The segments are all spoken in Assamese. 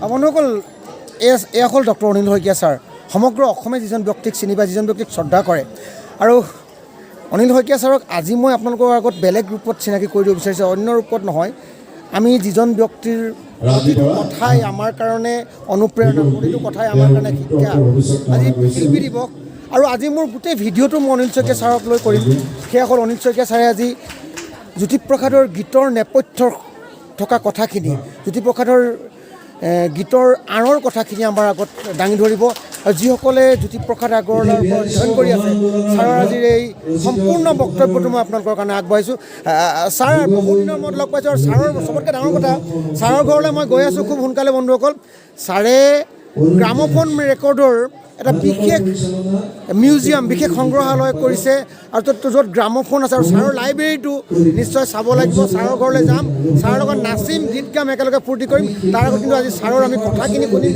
বন্ধুসকল এয়া হ'ল ডক্টৰ অনিল শইকীয়া ছাৰ সমগ্ৰ অসমে যিজন ব্যক্তিক চিনি পায় যিজন ব্যক্তিক শ্ৰদ্ধা কৰে আৰু অনিল শইকীয়া ছাৰক আজি মই আপোনালোকৰ আগত বেলেগ ৰূপত চিনাকি কৰি দিব বিচাৰিছোঁ অন্য ৰূপত নহয় আমি যিজন ব্যক্তিৰ প্ৰতিটো কথাই আমাৰ কাৰণে অনুপ্ৰেৰণা প্ৰতিটো কথাই আমাৰ কাৰণে শিক্ষা আজি শিল্পী দিৱস আৰু আজি মোৰ গোটেই ভিডিঅ'টো মই অনিল শইকীয়া ছাৰক লৈ কৰিম সেয়া হ'ল অনিল শইকীয়া ছাৰে আজি জ্যোতিপ্ৰসাদৰ গীতৰ নেপথ্যৰ থকা কথাখিনি জ্যোতিপ্ৰসাদৰ গীতৰ আঁৰৰ কথাখিনি আমাৰ আগত দাঙি ধৰিব আৰু যিসকলে জ্যোতিপ্ৰসাদ আগৰৱালাৰ ওপৰত অধ্যয়ন কৰি আছে ছাৰৰ আজিৰ এই সম্পূৰ্ণ বক্তব্যটো মই আপোনালোকৰ কাৰণে আগবঢ়াইছোঁ ছাৰ বহুত দিনৰ মূৰত লগ পাইছোঁ আৰু ছাৰৰ চবতকৈ ডাঙৰ কথা ছাৰৰ ঘৰলৈ মই গৈ আছোঁ খুব সোনকালে বন্ধুসকল ছাৰে গ্ৰামোফোন ৰেকৰ্ডৰ এটা বিশেষ মিউজিয়াম বিশেষ সংগ্ৰহালয় কৰিছে আৰু য'ত গ্ৰামোফোন আছে আৰু ছাৰৰ লাইব্ৰেৰীটো নিশ্চয় চাব লাগিব ছাৰৰ ঘৰলৈ যাম ছাৰৰ লগত নাচিম গীত গাম একেলগে ফূৰ্তি কৰিম তাৰ আগত কিন্তু আজি ছাৰৰ আমি কথাখিনি শুনিম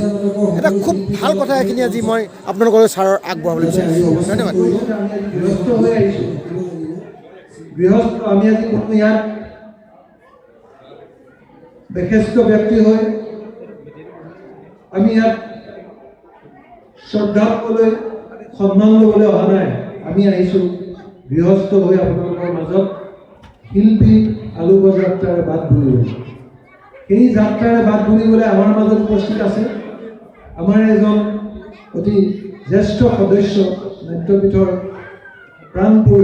এটা খুব ভাল কথা এইখিনি আজি মই আপোনালোকৰ ছাৰৰ আগবঢ়াবলৈ বিচাৰিছোঁ ধন্যবাদ গৃহস্থ আমি আজি কোনো ইয়াত বিশিষ্ট ব্যক্তি হৈ আমি ইয়াত শ্ৰদ্ধা কৰিবলৈ সন্মান ল'বলৈ অহা নাই আমি আহিছোঁ গৃহস্থ হৈ আপোনালোকৰ মাজত শিল্পী আলোক যাত্ৰাৰে বাট বুলিবলৈ সেই যাত্ৰাৰে বাট বুলিবলৈ আমাৰ মাজত উপস্থিত আছে আমাৰ এজন অতি জ্যেষ্ঠ সদস্য নাট্যপীঠৰ প্ৰাণপুৰ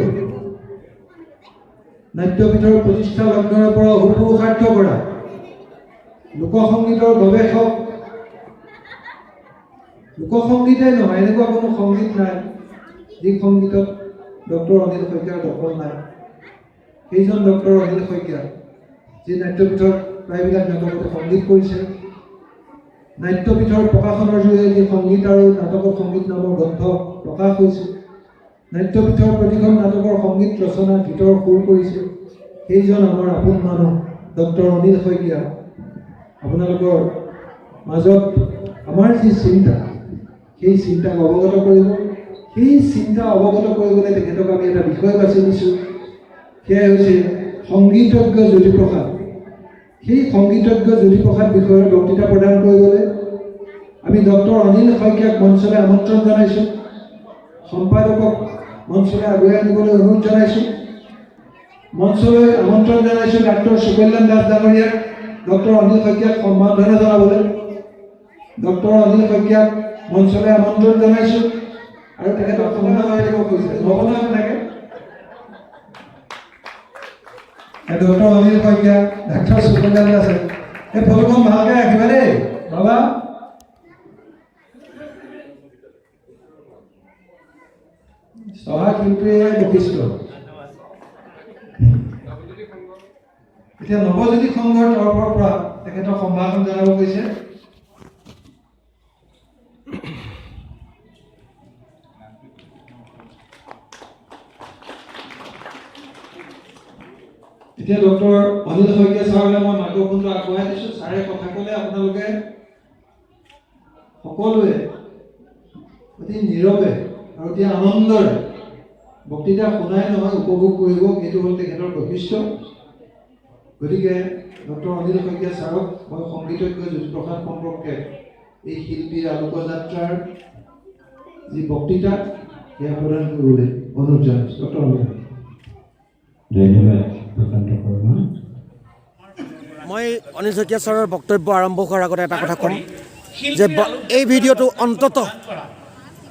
নাট্যপীঠৰ প্ৰতিষ্ঠা লগ্নৰ পৰা সুপুৰুষাৰ্থ কৰা লোকসংগীতৰ গৱেষক লোকসংগীতে নহয় এনেকুৱা কোনো সংগীত নাই যি সংগীতত ডক্টৰ অনিল শইকীয়াৰ দখল নাই সেইজন ডক্টৰ অনিল শইকীয়া যি নাট্যপীঠৰ প্ৰায়বিলাক নাটকতে সংগীত কৰিছে নাট্যপীঠৰ প্ৰকাশনৰ জৰিয়তে যি সংগীত আৰু নাটকৰ সংগীত নামৰ গ্ৰন্থ প্ৰকাশ হৈছে নাট্যপীঠৰ প্ৰতিখন নাটকৰ সংগীত ৰচনা গীতৰ সুৰ কৰিছে সেইজন আমাৰ আপোন মানুহ ডক্টৰ অনিল শইকীয়া আপোনালোকৰ মাজত আমাৰ যি চিন্তা সেই চিন্তাক অৱগত কৰিব সেই চিন্তা অৱগত কৰিবলৈ তেখেতক আমি এটা বিষয় বাছি দিছোঁ সেয়াই হৈছে সংগীতজ্ঞ জ্যোতিপ্ৰসাদ সেই সংগীতজ্ঞ জ্যোতিপ্ৰসাদ বিষয়ৰ বক্তৃতা প্ৰদান কৰিবলৈ আমি ডক্টৰ অনিল শইকীয়াক মঞ্চলৈ আমন্ত্ৰণ জনাইছোঁ সম্পাদকক মঞ্চলৈ আগুৱাই আনিবলৈ অনুৰোধ জনাইছোঁ মঞ্চলৈ আমন্ত্ৰণ জনাইছোঁ ডাক্তৰ সুকল্যাণ দাস ডাঙৰীয়াক ডক্টৰ অনিল শইকীয়াক সম্বৰ্ধনা জনাবলৈ ডক্টৰ অনিল শইকীয়াক মঞ্চলৈ আমন্ত্ৰণ জনাইছোঁ আৰু তেখেতক সন্মান কৰিব খুজিছে নহ'বনে আপোনাকে ডক্টৰ অনিল শইকীয়া ডাক্তৰ সুকল্যাণ দাস এই ফটোখন ভালকৈ ৰাখিবা দেই বাবা সহা শিল্পীয়ে বৈশিষ্ট এতিয়া নৱজ্যোতি সংঘৰ তৰফৰ পৰা তেখেতক সম্ভাষণ জনাব গৈছে এতিয়া ডক্টৰ অনিল শইকীয়া ছাৰলৈ মই মাইক্ৰফোনটো আগবঢ়াই দিছোঁ ছাৰে কথা ক'লে আপোনালোকে সকলোৱে অতি নীৰৱে আৰু অতি আনন্দৰে বক্তৃতা শুনাই নহয় উপভোগ কৰিব সেইটো হ'ল তেখেতৰ বৈশিষ্ট্য গতিকে ডক্টৰ অনিল শইকীয়া ছাৰক মই সংগীতজ্ঞ জ্যোতিপ্ৰসাদ সম্পৰ্কে এই শিল্পীৰ আলোকযাত্ৰাৰ যি বক্তৃতা সেয়া প্ৰদান কৰিবলৈ অনুৰোধ জনাইছোঁ ডক্টৰ অনিল ধন্যবাদ প্ৰশান্ত শৰ্মা মই অনিল শইকীয়া ছাৰৰ বক্তব্য আৰম্ভ কৰাৰ আগতে এটা কথা ক'ম যে এই ভিডিঅ'টো অন্ততঃ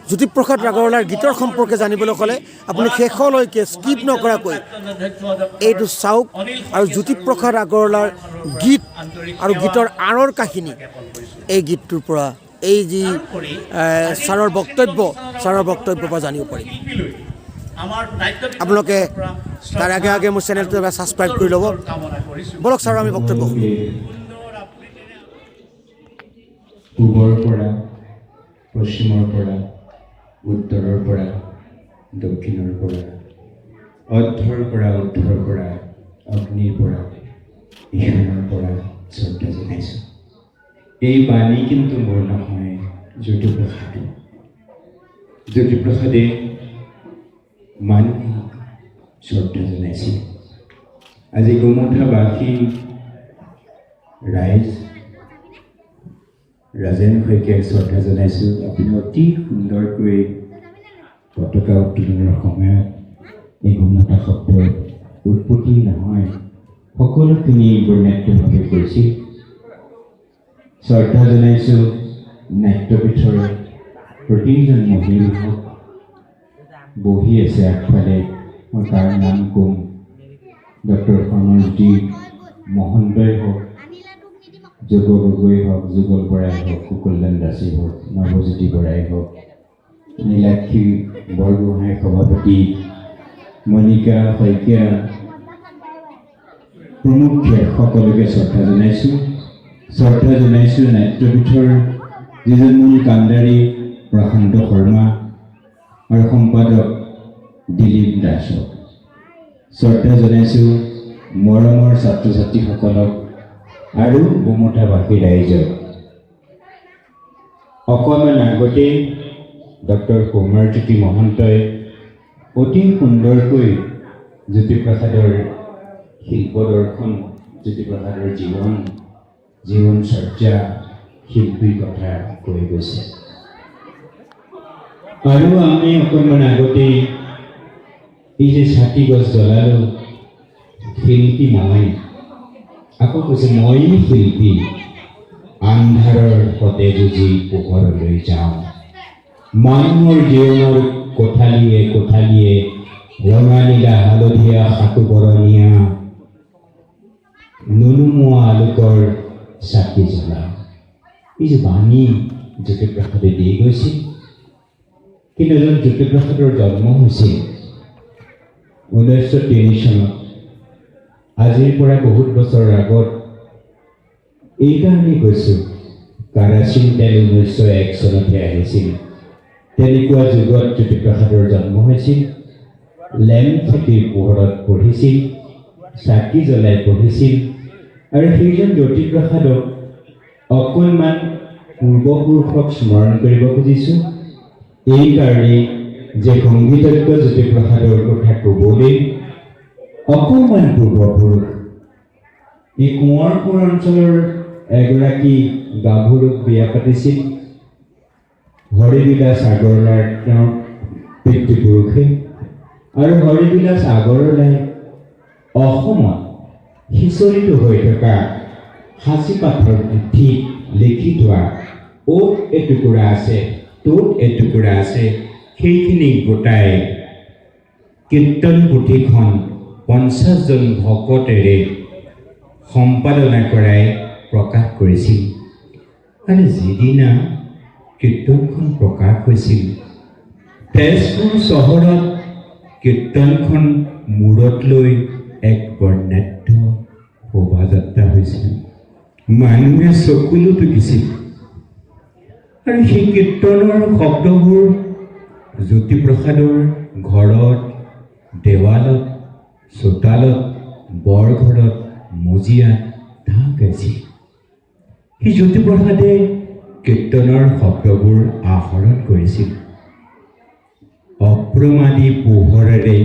জ্যোতিপ্ৰসাদ আগৰৱালাৰ গীতৰ সম্পৰ্কে জানিবলৈ হ'লে আপুনি শেষলৈকে স্কিপ নকৰাকৈ এইটো চাওক আৰু জ্যোতিপ্ৰসাদ আগৰৱালাৰ গীত আৰু গীতৰ আঁৰৰ কাহিনী এই গীতটোৰ পৰা এই যি ছাৰৰ বক্তব্যৰ পৰা জানিব পাৰিম আপোনালোকে তাৰ আগে আগে মোৰ চেনেলটো এবাৰ ছাবস্ক্ৰাইব কৰি ল'ব বলক ছাৰ আমি বক্তব্য পূবৰ পৰা পশ্চিমৰ পৰা উত্তৰৰ পৰা দক্ষিণৰ পৰা অৰ্ধৰ পৰা উদ্ধৰ পৰা অগ্নিৰ পৰা ঈশানৰ পৰা শ্ৰদ্ধা জনাইছোঁ এই বাণী কিন্তু মোৰ নহয় জ্যোতিপ্ৰসাদে মানুহ শ্ৰদ্ধা জনাইছিল আজি গোমুঠাবাসী ৰাইজ ৰাজেন শইকীয়াক শ্ৰদ্ধা জনাইছোঁ। আপুনি অতি সুন্দৰকৈ পতাকা উত্তোলনৰ সময়ত এই ঘূৰ্ণতা শব্দৰ উৎপত্তি নহয়, সকলোখিনি এইবোৰ নাট্যভাৱে কৰিছিল। শ্ৰদ্ধা জনাইছোঁ নাট্যপীঠৰ প্ৰতিজন মহিলাক বহি আছে আগফালে, মই তাৰ নাম ক'ম। ডক্টৰ কমলজ্যোতি মহন্তই হওক, যোগ গগৈ হওক, যুগল বৰাই হওক, কুকল্যাণ দাসেই হওক, নৱজ্যোতি বৰাই হওক, নীলাক্ষী বৰগোহাঁই সভাপতি, মণিকা শইকীয়া প্ৰমুখ্যে সকলোকে শ্ৰদ্ধা জনাইছোঁ। শ্ৰদ্ধা জনাইছোঁ নাট্যপীঠৰ যিজন মূল কাণ্ডাৰী প্ৰশান্ত শৰ্মা আৰু সম্পাদক দিলীপ দাসক। শ্ৰদ্ধা জনাইছোঁ মৰমৰ ছাত্ৰ ছাত্ৰীসকলক আৰু গোমোঠাবাসী ৰাইজক। অকণমান আগতেই ডক্টৰ কৌমাৰজ্যোতি মহন্তই অতি সুন্দৰকৈ জ্যোতিপ্ৰসাদৰ শিল্পদৰ্শন, জ্যোতিপ্ৰসাদৰ জীৱনচৰ্যা, শিল্পীৰ কথা কৈ গৈছে। আৰু আমি অকণমান আগতেই এই যে ছাতি গছ জ্বলালোঁ, শিল্পী মই, আকৌ কৈছে মই শিল্পী, আন্ধাৰৰ সতে যুঁজি পোহৰলৈ যাওঁ। মানুহৰ জীৱনৰ কোঠালিয়ে কোঠালিয়ে ৰঙা নীলা হালধীয়া সাকু বৰণীয়া নুনুমোৱা আলোকৰ চাকি জ্বলাওঁ। এই যে বাণী জ্যোতিপ্ৰসাদে দি গৈছিল, কিন্তু এজন জ্যোতিপ্ৰসাদৰ জন্ম হৈছিল 1903 চনত। আজিৰ পৰা বহুত বছৰ আগত। এইকাৰণেই কৈছোঁ, কাৰাচিন তেল 1901 চনতহে আহিছিল। তেনেকুৱা যুগত জ্যোতিপ্ৰসাদৰ জন্ম হৈছিল। লেম্প খেতিৰ পোহৰত পঢ়িছিল, চাকি জ্বলাই পঢ়িছিল। আৰু সেইজন জ্যোতিপ্ৰসাদক অকণমান পূৰ্বপুৰুষক স্মৰণ কৰিব খুজিছোঁ। এইকাৰণেই যে সংগীতজ্ঞ জ্যোতিপ্ৰসাদৰ কথা ক'বলৈ অকণমান পূৰ্বপুৰুষ এই কোঁৱৰপুৰ অঞ্চলৰ এগৰাকী গাভৰুক বিয়া পাতিছিল হৰিবিলাস আগৰৱালাৰ তেওঁৰ পিতৃপুৰুষে। আৰু হৰিবিলাস আগৰৱালাই অসমত সিঁচৰিত হৈ থকা সাঁচিপাথৰ পুথিত লিখি থোৱা অ'ত এটুকুৰা আছে, ত'ত এটুকুৰা আছে, সেইখিনি গোটাই কীৰ্তন পুথিখন 50জন ভকতেৰে সম্পাদনা কৰাই প্ৰকাশ কৰিছিল। আৰু যিদিনা কীৰ্তনখন প্ৰকাশ হৈছিল, তেজপুৰ চহৰত কীৰ্তনখন মূৰত লৈ এক বৰ্ণাঢ্য শোভাযাত্ৰা হৈছিল। মানুহে চকুলো টুকিছিল। আৰু সেই কীৰ্তনৰ শব্দবোৰ জ্যোতিপ্ৰসাদৰ ঘৰত, দেৱালত, চোতালত, বৰঘৰত, মজিয়াত ঢাক গাইছিল। সেই জ্যোতিপ্ৰসাদে কীৰ্তনৰ শব্দবোৰ আহৰণ কৰিছিল। অপ্ৰমাদী পোহৰেৰে,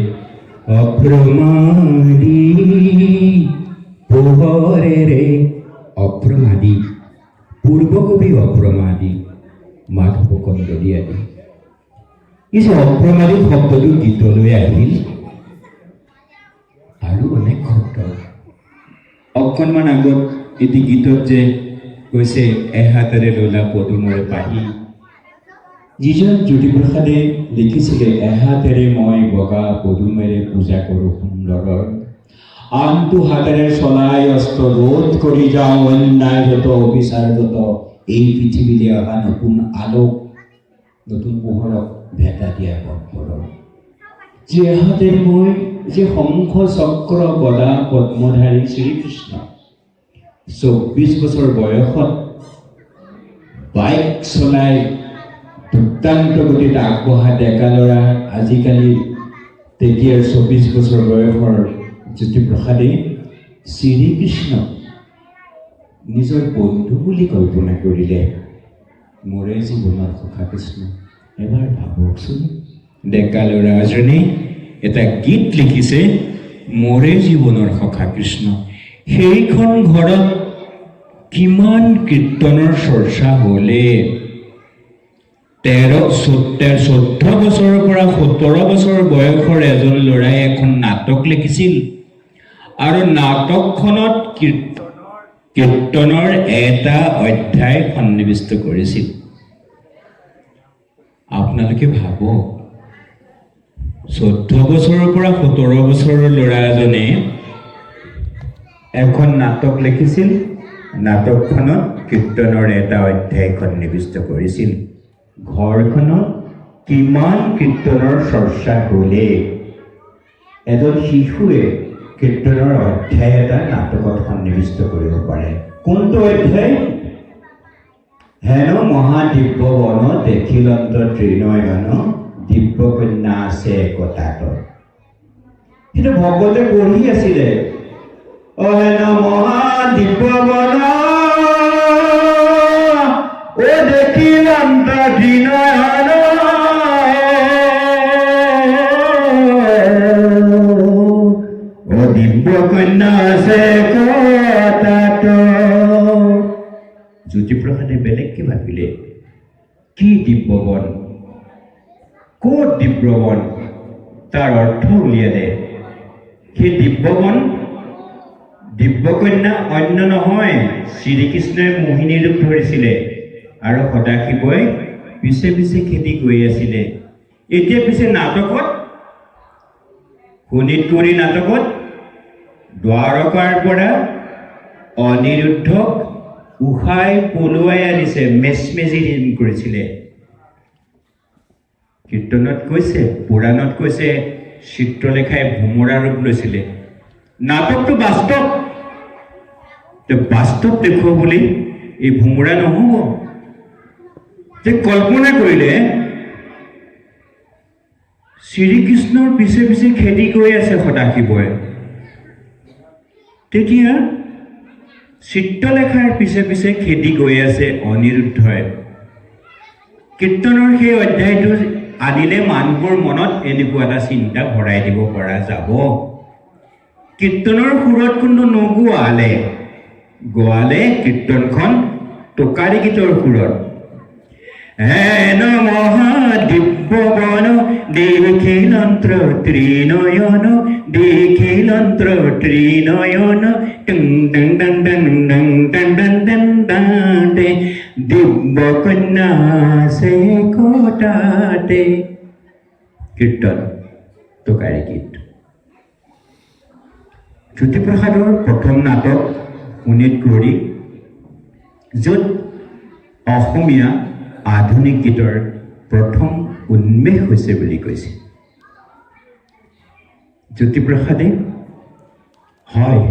অপ্ৰমাদী পোহৰেৰে, অপ্ৰমাদী পূৰ্বকবি অপ্ৰমাদী মাধৱ কন্দলীয়াদী। এই যে অপ্ৰমাদী শব্দটো গীতলৈ আহিল আৰু অনেক শব্দ। অকণমান আগত এটি গীতত যে কৈছে এহাতেৰে ললা পদুমৰে পাহি, যিজন জ্যোতিপ্ৰসাদে লিখিছিলে এহাতেৰে মই বগা পদুমেৰে পূজা কৰোঁ সুন্দৰৰ, আনটো হাতেৰে চলাই অস্ত্ৰ ৰোধ কৰি যাওঁ অন্যায় যত অবিচাৰ যত, এই পৃথিৱীলৈ অহা নতুন আলোক, নতুন পোহৰক ভেটা দিয়া বৰফৰৰ। যে এহাতেৰে মই, যে শংখ চক্ৰ গদা পদ্মধাৰী শ্ৰীকৃষ্ণ 24 বছৰ বয়সত বাইক চলাই দুৰ্দান্ত গতিত আগবঢ়া ডেকা ল'ৰা, আজিকালি তেতিয়াৰ 24 বছৰ বয়সৰ জ্যোতিপ্ৰসাদে শ্ৰীকৃষ্ণক নিজৰ বন্ধু বুলি কল্পনা কৰিলে। মোৰে জীৱনৰ সখা কৃষ্ণ। এবাৰ ভাবকচোন, ডেকা ল'ৰা এজনে এটা গীত লিখিছে, মোৰে জীৱনৰ সখা কৃষ্ণ। সেইখন ঘৰত কিমান কীৰ্তনৰ চৰ্চা হ'লে 14 বছৰৰ পৰা 17 বছৰ বয়সৰ এজন ল'ৰাই এখন নাটক লিখিছিল আৰু নাটকখনত কীৰ্তনৰ এটা অধ্যায় সন্নিৱিষ্ট কৰিছিল। আপোনালোকে ভাবক 14 বছৰৰ পৰা 17 বছৰৰ ল'ৰা এজনে এখন নাটক লিখিছিল, নাটকখনত কীৰ্তনৰ এটা অধ্যায় সন্নিৱিষ্ট কৰিছিল। ঘৰখনত কিমান কীৰ্তনৰ চৰ্চা হ'লে এজন শিশুৱে কীৰ্তনৰ অধ্যায় এটা নাটকত সন্নিৱিষ্ট কৰিব পাৰে। কোনটো অধ্যায়? হেন মহাদিব্য বন দেখিলন্ত ত্ৰিনয়ন দিব্য কন্যা আছে একতাত। কিন্তু ভকতে পঢ়ি আছিলে, অ হেন মহাদিব্য বন ও দেখিলন্ত ত্ৰিনয়ন ও দিব্য কন্যা আছে একতাত। জ্যোতিপ্ৰসাদে বেলেগকে ভাবিলে, কি দিব্যবন, ক'ত দিব্যবন? তাৰ অৰ্থ উলিয়ালে, সেই দিব্যবন দিব্যকন্যা অন্য নহয়, শ্ৰীকৃষ্ণই মোহিনী ৰূপ ধৰিছিলে আৰু সদাশিৱই পিছে পিছে খেদি গৈ আছিলে। এতিয়া পিছে নাটকত, শোণিতপুৰী নাটকত দ্বাৰকাৰ পৰা অনিৰুদ্ধক উশাই পলুৱাই আনিছে, মেচমেজিন কৰিছিলে। কীৰ্তনত কৈছে, পুৰাণত কৈছে চিত্ৰলেখাই ভোমোৰা ৰূপ লৈছিলে। নাটকটো বাস্তৱ, বাস্তৱ দেখুৱাব বুলি এই ভোমোৰা নহ'ব। যে কল্পনা কৰিলে শ্ৰীকৃষ্ণৰ পিছে পিছে খেদি গৈ আছে সদাশিৱই, তেতিয়া চিত্ৰলেখাৰ পিছে পিছে খেদি গৈ আছে অনিৰুদ্ধই। কীৰ্তনৰ সেই অধ্যায়টো আনিলে মানুহৰ মনত এনেকুৱা এটা চিন্তা ভৰাই দিব পৰা যাব, কীৰ্তনৰ সুৰত কিন্তু নগোৱালে, গোৱালে কীৰ্তনখন টোকাৰী গীতৰ সুৰত। হেন মহাদিব্য বন দেখিলন্ত ত্ৰিনয়ন দেখিলন্ত ত্ৰিনয়ন টং টং টং টং টং টং টং টং টং টে দিব্য কন্যা আছে একতাতে। কীৰ্তন টোকাৰী গীত। জ্যোতিপ্ৰসাদৰ প্ৰথম নাটক শোণিতপুৰী, য'ত অসমীয়া আধুনিক গীতৰ প্ৰথম উন্মেষ হৈছে বুলি কৈছে জ্যোতিপ্ৰসাদে। হয়,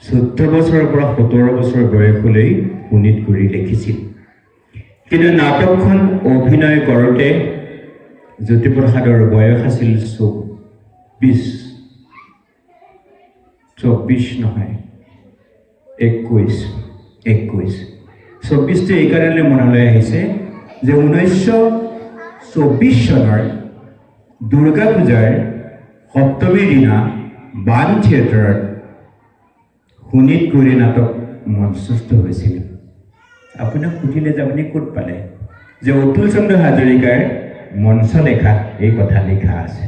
14 বছৰৰ পৰা 17 বছৰ বয়সলৈ শোণিতপুৰী লিখিছিল, কিন্তু নাটকখন অভিনয় কৰোঁতে জ্যোতিপ্ৰসাদৰ বয়স আছিল 24 নহয় 21। 24টো এইকাৰণে মনলৈ আহিছে যে 1924 চনৰ দুৰ্গা পূজাৰ সপ্তমীৰ দিনা বাণ থিয়েটাৰত শোণিতপুৰী নাটক মঞ্চস্থ হৈছিল। আপোনাক সুধিলে যে আপুনি ক'ত পালে, যে অতুল চন্দ্ৰ হাজৰিকাৰ মঞ্চ লেখাত এই কথা লিখা আছে।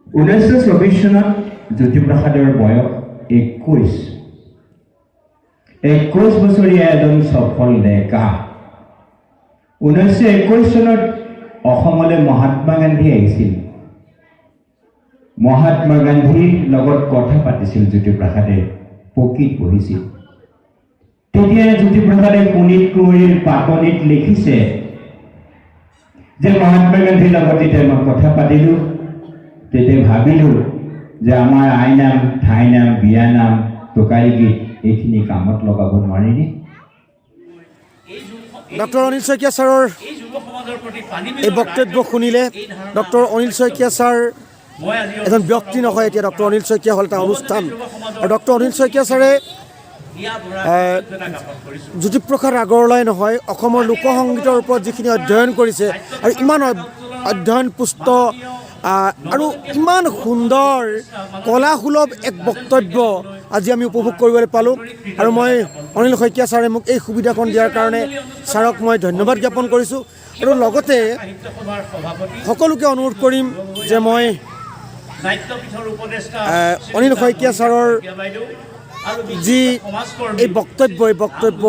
1924 চনত জ্যোতিপ্ৰসাদৰ বয়স 21 বছৰীয়া এজন সফল ডেকা। 1921 চনত অসমলৈ মহাত্মা গান্ধী আহিছিল। মহাত্মা গান্ধীৰ লগত কথা পাতিছিল জ্যোতিপ্ৰসাদে, পকীত বহিছিল। তেতিয়া জ্যোতিপ্ৰসাদে শোণিতপুৰীৰ পাতনিত লিখিছে যে মহাত্মা গান্ধীৰ লগত যেতিয়া মই কথা পাতিলোঁ, তেতিয়া ভাবিলোঁ যে আমাৰ আইনাম, ঠাইনাম, বিয়ানাম, টোকাৰী গীত এইখিনি কামত লগাব নোৱাৰিনে। ডক্টৰ অনিল শইকীয়া ছাৰৰ এই বক্তব্য শুনিলে, ডক্টৰ অনিল শইকীয়া ছাৰ এজন ব্যক্তি নহয়, এতিয়া ডক্টৰ অনিল শইকীয়া হ'ল এটা অনুষ্ঠান। আৰু ডক্টৰ অনিল শইকীয়া ছাৰে জ্যোতিপ্ৰসাদ আগৰৱালাই নহয়, অসমৰ লোকসংগীতৰ ওপৰত যিখিনি অধ্যয়ন কৰিছে আৰু ইমান অধ্যয়ন পুষ্ট আৰু ইমান সুন্দৰ কলাসুলভ এক বক্তব্য আজি আমি উপভোগ কৰিবলৈ পালোঁ আৰু মই অনিল শইকীয়া ছাৰে মোক এই সুবিধাকণ দিয়াৰ কাৰণে ছাৰক মই ধন্যবাদ জ্ঞাপন কৰিছোঁ আৰু লগতে সকলোকে অনুৰোধ কৰিম যে মই অনিল শইকীয়া ছাৰৰ যি এই বক্তব্য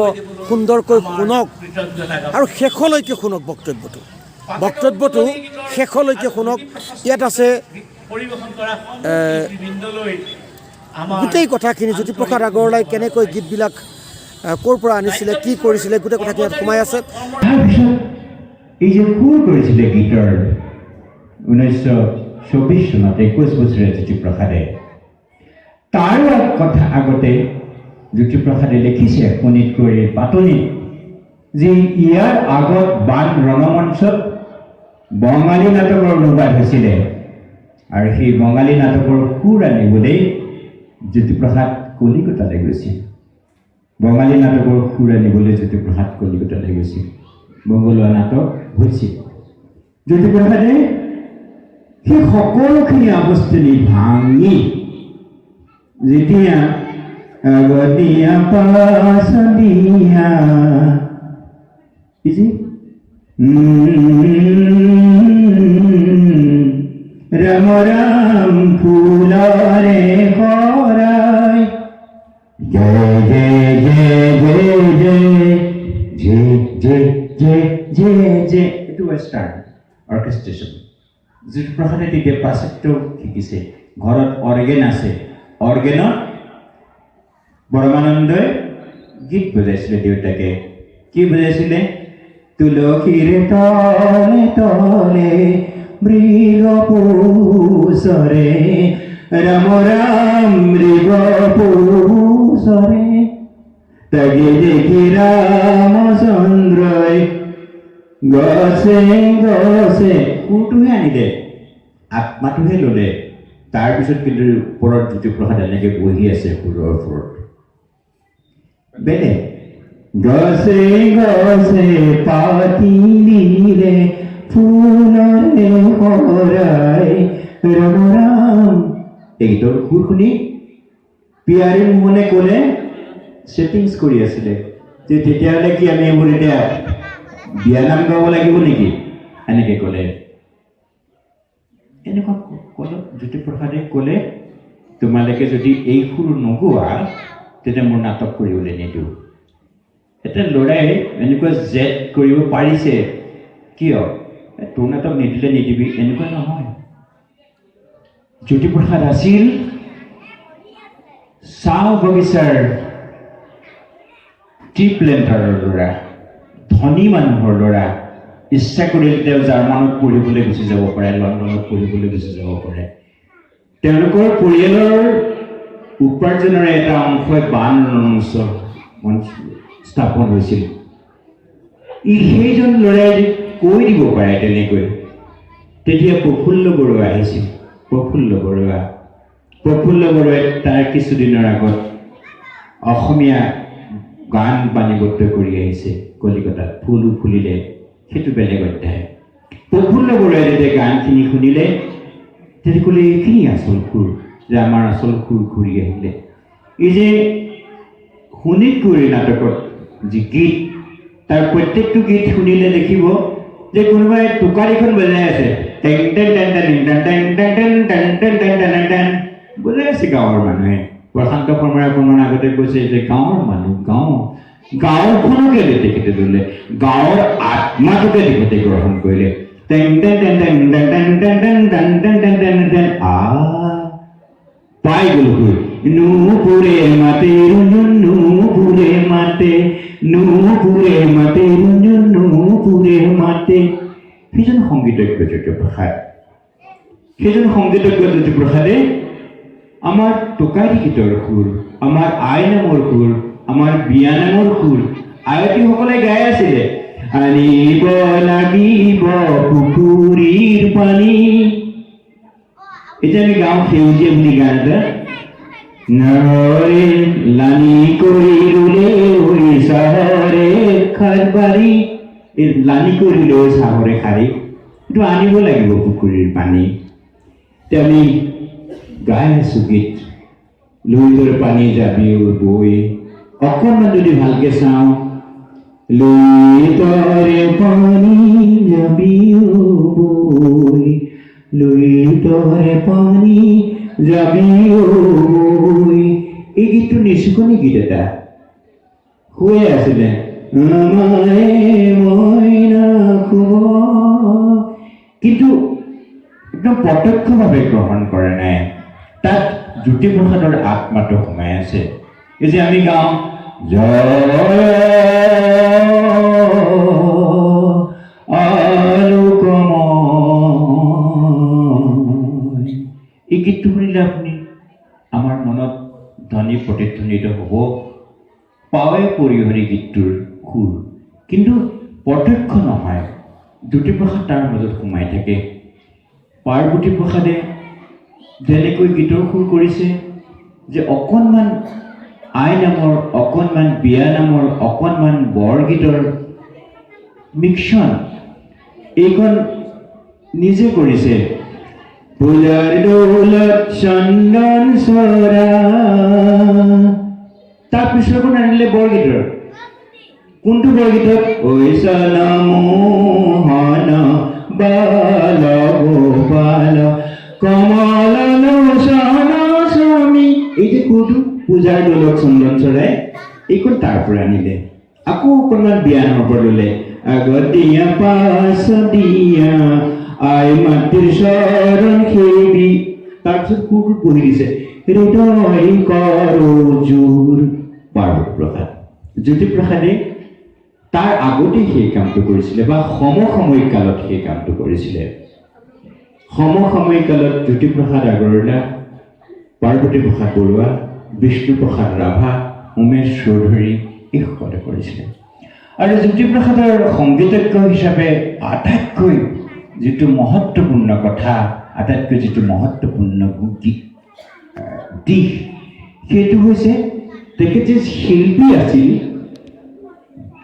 সুন্দৰকৈ শুনক আৰু শেষলৈকে শুনক বক্তব্যটো শেষলৈকে শুনক ইয়াত আছে গোটেই কথাখিনি জ্যোতিপ্ৰসাদ আগৰৱালাই কেনেকৈ গীতবিলাক ক'ৰ পৰা আনিছিলে কি কৰিছিলে গোটেই কথাখিনি ইয়াত সোমাই আছে তাৰপিছত এই যে সুৰ কৰিছিলে গীতৰ 1924 চনত 21 বছৰীয়া জ্যোতিপ্ৰসাদে তাৰ কথা আগতে জ্যোতিপ্ৰসাদে লিখিছে শোণিতপুৰীৰ পাতনিত যে ইয়াৰ আগত বান ৰঙমঞ্চত বঙালী নাটকৰ অনুবাদ হৈছিলে আৰু সেই বঙালী নাটকৰ সুৰ আনিবলৈ জ্যোতিপ্ৰসাদ কলিকতালৈ গৈছিল বঙালী নাটকৰ সুৰ আনিবলৈ জ্যোতিপ্ৰসাদ কলিকতালৈ গৈছিল বঙলোৱা নাটক হৈছিল জ্যোতিপ্ৰসাদে সেই সকলোখিনি অৱস্থিতি ভাঙি যেতিয়া আগতীয়া পাছলীয়া ৰাম ৰাম ফুলৰে শৰাই জয় জয় জয় জয় জয় জয় জয় জয় জয় এইটো ৱেষ্টাৰ্ণ অৰ্কেষ্ট্ৰেশ্যন জ্যোতিপ্ৰসাদে তেতিয়া পাশ্চাত্য শিকিছে ঘৰত অৰ্গেন আছে অৰ্গেনত পৰমানন্দই গীত বজাইছিলে দেউতাকে কি বজাইছিলে তুলসীৰ তলে তলে মৃগপূষৰে ৰাম ৰাম মৃগপূষৰে তাকে দেখি ৰামচন্দ্ৰই গছে গছে সুৰটোহে আনিলে আত্মাটোহে ল'লে তাৰপিছত কিন্তু ওপৰত জ্যোতিপ্ৰসাদ এনেকৈ বহি আছে সুৰৰ ওপৰত বেলেগ গছে গছে পাতি দিলে ফুলৰে শৰাই ৰাম ৰাম এই গীতৰ সুৰ শুনি পিয়াৰী মোহনে ক'লে ছেটিংছ কৰি আছিলে যে তেতিয়াহ'লে কি আমি এইবোৰ এতিয়া বিয়ানাম গাব লাগিব নেকি এনেকৈ ক'লে এনেকুৱা ক'লে জ্যোতিপ্ৰসাদে ক'লে তোমালোকে যদি এই সুৰ নোগোৱা তেতিয়া মোৰ নাটক কৰিবলৈ নিদিওঁ এটা ল'ৰাই এনেকুৱা জেদ কৰিব পাৰিছে কিয় তোৰ নাটক নিদিলে নিদিবি এনেকুৱা নহয় জ্যোতিপ্ৰসাদ আছিল চাহ বাগিচাৰ টি প্লেণ্টাৰৰ ল'ৰা ধনী মানুহৰ ল'ৰা ইচ্ছা কৰিলে তেওঁ জাৰ্মানত পঢ়িবলৈ গুচি যাব পাৰে লণ্ডনত পঢ়িবলৈ গুচি যাব পাৰে তেওঁলোকৰ পৰিয়ালৰ উপাৰ্জনেৰে এটা অংশই বান মঞ্চ স্থাপন হৈছিল সেইজন ল'ৰাই কৈ দিব পাৰে তেনেকৈ তেতিয়া প্ৰফুল্ল বৰুৱা আহিছিল প্ৰফুল্ল বৰুৱাই তাৰ কিছুদিনৰ আগত অসমীয়া গান বাণীবদ্ধ কৰি আহিছে কলিকতাত ফুলো ফুলিলে সেইটো বেলেগ অধ্যায় প্ৰফুল্ল বৰুৱাই যেতিয়া গানখিনি শুনিলে তেতিয়া ক'লে এইখিনি আচল সুৰ যে আমাৰ আচল সুৰ ঘূৰি আহিলে এই যে শোণিতপুৰী নাটকত যি গীত তাৰ প্ৰত্যেকটো গীত শুনিলে দেখিব যে কোনোবাই টোকাৰীখন বজাই আছে টেং টেং টেং টেং টেং টেং টেং টেং টেং টেং টেং টেং টেং বজাই আছে গাঁৱৰ মানুহে প্ৰশান্ত শৰ্মাই অকণমান আগতে কৈছে যে গাঁৱৰ মানুহ গাঁওখনকে তেখেতে ল'লে গাঁৱৰ আত্মাটোকে তেখেতে গ্ৰহণ কৰিলে টেং টেং টেং টেং টেং টেং টেং টেং টেং টেং টেং টেং টেং পাই গ'লগৈ নুপুৰে মাতে ৰঞ্জন নুপুৰে মাতে ৰঞ্জন নুপুৰে মাতে সেইজন সংগীতজ্ঞ জ্যোতিপ্ৰসাদে আমাৰ টোকাৰী গীতৰ সুৰ আমাৰ আই নামৰ সুৰ আমাৰ বিয়া নামৰ সুৰ আয়তীসকলে গাই আছিলে আনিব লাগিব পুখুৰীৰ পানী এতিয়া আমি গাওঁ সেউজীয়া বুলি গান এটা নৰে লানি কৰি ৰুলে চাহৰে খাৰ বাৰী এই লানি কৰিলে চাহৰে খাৰী এইটো আনিব লাগিব পুখুৰীৰ পানী এতিয়া আমি গাই আছো গীত লুইতৰ পানী যাবিও বৈ অকণমান যদি ভালকে চাওঁ লুইতৰে পানী যাবিও বৈ লুইতৰে পানী যাবিও বৈ এই গীতটো নিচুকনি গীত এটা শুয়ে আছিলে আমাৰে মইনা শুব কিন্তু একদম প্ৰত্যক্ষভাৱে গ্ৰহণ কৰা নাই তাত জ্যোতিপ্ৰসাদৰ আত্মাটো সোমাই আছে এই যে আমি গাওঁ জয় আলোকময় এই গীতটো শুনিলে আপুনি আমাৰ মনত ধ্বনি প্ৰতিধ্বনিত হ'ব পাৱে পৰিহৰি গীতটোৰ সুৰ কিন্তু প্ৰত্যক্ষ নহয় জ্যোতিপ্ৰসাদ তাৰ মাজত সোমাই থাকে পাৰ্বতী প্ৰসাদে যেনেকৈ গীতৰ সুৰ কৰিছে যে অকণমান আই নামৰ অকণমান বিয়া নামৰ অকণমান বৰগীতৰ মিক্সন এইখন নিজে কৰিছে ফুলৰ দৌলত চন্দন চৰা তাৰ পিছৰখন আনিলে বৰগীতৰ কোনটো বৰগীতত ঐচন মোহন বাল গোপাল কমল লোচন স্বামী এই যে কোনটো পূজাৰ দৌলত চন্দন চৰাই এইখন তাৰ পৰা আনিলে আকৌ অকণমান বিয়া নামৰ পৰা ল'লে আগত দিয়া পাছ দিয়া আই মাতৃৰ চৰণ সেবি তাৰপিছত সুৰটোত পঢ়ি দিছে হৃদয় কৰো জোৰ পাৰ্বতী প্ৰসাদ জ্যোতিপ্ৰসাদে তাৰ আগতে সেই কামটো কৰিছিলে বা সমসাময়িক কালত সেই কামটো কৰিছিলে সমসাময়িক কালত জ্যোতিপ্ৰসাদ আগৰৱালা পাৰ্বতী প্ৰসাদ বৰুৱা বিষ্ণুপ্ৰসাদ ৰাভা উমেশ চৌধুৰী এইসকলে কৰিছিলে আৰু জ্যোতিপ্ৰসাদৰ সংগীতজ্ঞ হিচাপে আটাইতকৈ যিটো মহত্বপূৰ্ণ কথা আটাইতকৈ যিটো মহত্বপূৰ্ণ দিশ সেইটো হৈছে তেখেত যে শিল্পী আছিল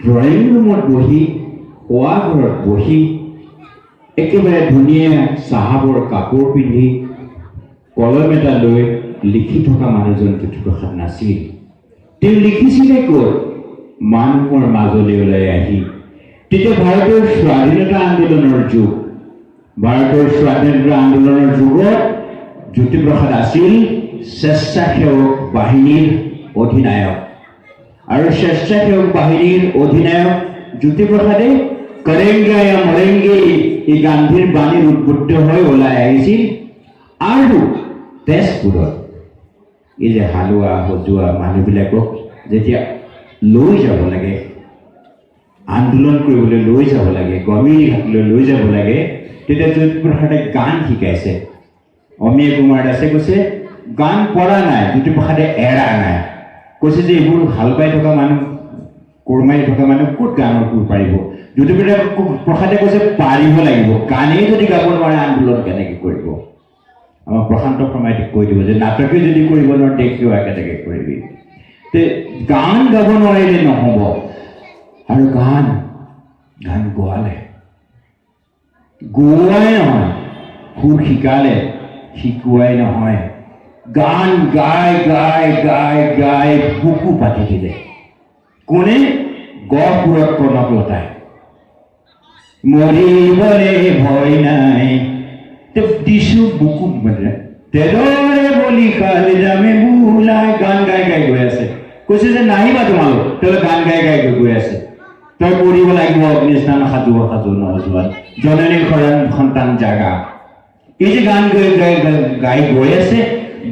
ড্ৰয়িং ৰুমত বহি শোৱা ঘৰত বহি একেবাৰে ধুনীয়া চাহাবৰ কাপোৰ পিন্ধি কলম এটা লৈ লিখি থকা মানুহজন জ্যোতিপ্ৰসাদ নাছিল তেওঁ লিখিছিলে ক'ত মানুহৰ মাজলৈ ওলাই আহি তেতিয়া ভাৰতৰ স্বাধীনতা আন্দোলনৰ যুগ ভাৰতৰ স্বাধীনতা আন্দোলনৰ যুগত জ্যোতিপ্ৰসাদ আছিল স্বেচ্ছাসেৱক বাহিনীৰ অধিনায়ক আৰু স্বেচ্ছাসেৱক বাহিনীৰ অধিনায়ক জ্যোতিপ্ৰসাদে কৰেংগে या মৰেংগে এই গান্ধীৰ বাণীৰ উদ্বুদ্ধ হৈ ওলাই আহিছিল আৰু তেজপুৰত এই যে হালোৱা সজোৱা মানুহবিলাকক যেতিয়া লৈ যাব লাগে আন্দোলন কৰিবলৈ লৈ যাব লাগে গমিনী ঘাটলৈ লৈ যাব লাগে তেতিয়া জ্যোতিপ্ৰসাদে গান শিকাইছে অমীয়া কুমাৰ দাসে কৈছে গান পৰা নাই জ্যোতিপ্ৰসাদে এৰা নাই কৈছে যে এইবোৰ ভাল পাই থকা মানুহ কোৰ মাৰি থকা মানুহ ক'ত গানৰ সুৰ পাৰিব জ্যোতিপ্ৰসাদে কৈছে পাৰিব লাগিব গানেই যদি গাব নোৱাৰে আন্দোলন কেনেকৈ কৰিব আমাৰ প্ৰশান্ত শৰ্মাই কৈ দিব যে নাটকে যদি কৰিব নোৱাৰে দেশ সেৱা কেনেকৈ কৰিবি তে গান গাব নোৱাৰিলে নহ'ব আৰু গান গোৱালে গোৱাই নহয় সুৰ শিকালে শিকোৱাই নহয় গান গাই গাই গাই গাই বুকু পাতি দিলে কোনে গহপুৰত প্ৰণৱ লতাই মৰিবলে ভয় নাই দিছো বুকু তেদৰে বলি কালি যামে বোলাই গান গাই গাই গৈ আছে কৈছে যে নাহিবা তোমালোক তেওঁলোকে গান গাই গাই গৈ আছে তই পঢ়িব লাগিব অগ্নিস্নান সাজু নজোৱাত জননীৰ সন্তান জাগা এই যে গান গাই গৈ আছে